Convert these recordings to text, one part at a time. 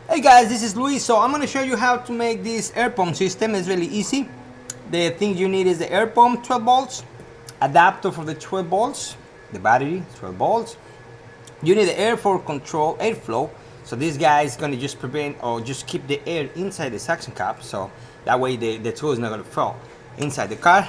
Hey guys, this is Luis. So I'm going to show you how to make this air pump system. It's really easy. The thing you need is the air pump 12 volts, adapter for the 12 volts, the battery 12 volts. You need the air for control airflow. So this guy is going to just prevent or just keep the air inside the suction cup, so that way the tool is not going to fall inside the car.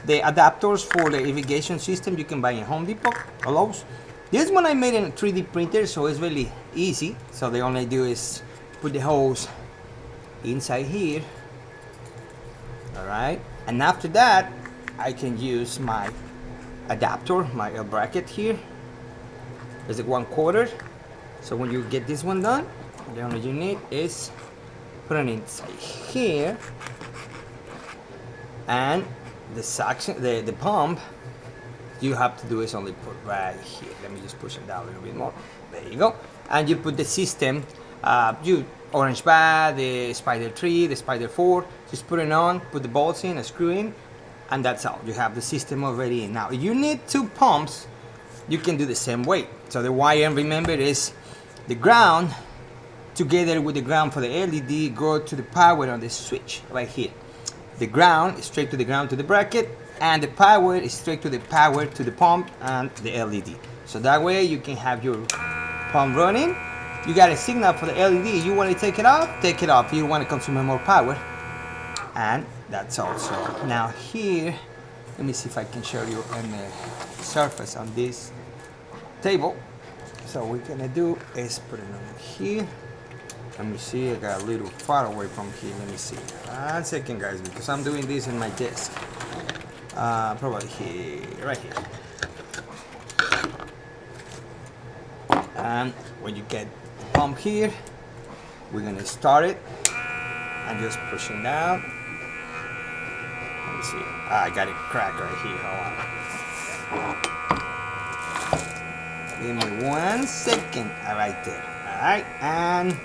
The adapters for the irrigation system you can buy in Home Depot or Lowe's. This one I made in a 3D printer, so it's really easy. So the only do is put the hose inside here. Alright, and after that I can use my adapter, my L bracket here. There's a 1/4. So when you get this one done, the only you need is put it inside here, and the suction, the pump, you have to do is only put right here. Let me just push it down a little bit more. There you go. And you put the system, you orange bar, the spider 3, the spider 4. Just put it on, put the bolts in, a screw in, and that's all. You have the system already in. Now, if you need 2 pumps, you can do the same way. So the wire, remember, is the ground together with the ground for the LED go to the power on the switch right here. The ground is straight to the ground to the bracket, and the power is straight to the power to the pump and the LED. So that way you can have your pump running. You got a signal for the LED. You want to take it off, take it off. You want to consume more power, and that's also. Now here, let me see if I can show you on the surface on this table. So what we're gonna do is put it on here. Let me see, I got a little far away from here. Let me see. 1 second, guys, because I'm doing this in my desk. Probably here, right here. And when you get the pump here, we're gonna start it and just pushing down. Let me see. I got it cracked right here. Hold on. Give me 1 second. Right there. Alright, and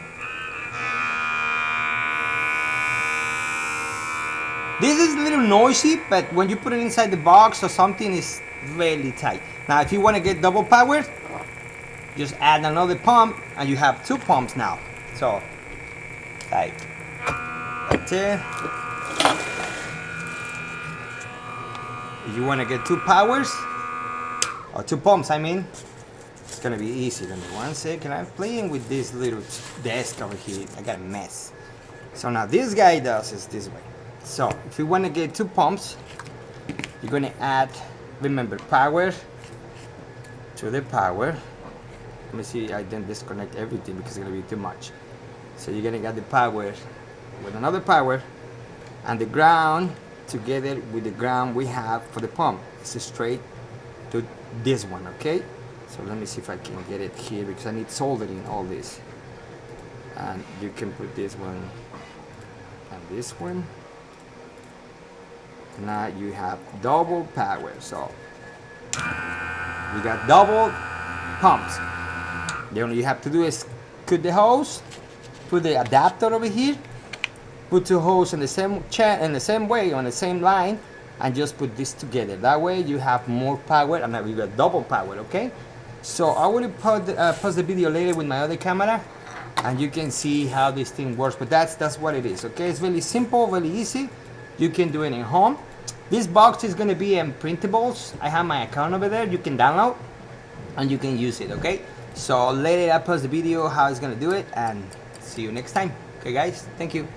this is a little noisy, but when you put it inside the box or something, it's really tight. Now, if you want to get double powered, just add another pump, and you have 2 pumps now. So, like right there. If you want to get 2 powers, or 2 pumps, I mean, it's gonna be easy. Let me 1 second. I'm playing with this little desk over here. I got a mess. So now this guy does is this way. So if you want to get 2 pumps, you're gonna add, remember, power to the power. Let me see, I didn't disconnect everything because it's gonna be too much. So you're gonna get the power with another power, and the ground together with the ground we have for the pump. It's straight to this one, okay? So let me see if I can get it here, because I need soldering all this. And you can put this one and this one. Now you have double power, so you got double pumps. The only you have to do is cut the hose, put the adapter over here, put 2 hoses in the same in the same way on the same line, and just put this together. That way you have more power, and now you got double power, okay? So I will post the video later with my other camera, and you can see how this thing works. But that's what it is, okay? It's really simple, really easy. You can do it in home. This box is gonna be in printables. I have my account over there. You can download, and you can use it, okay? So later I post the video how it's gonna do it, and see you next time. Okay, guys? Thank you.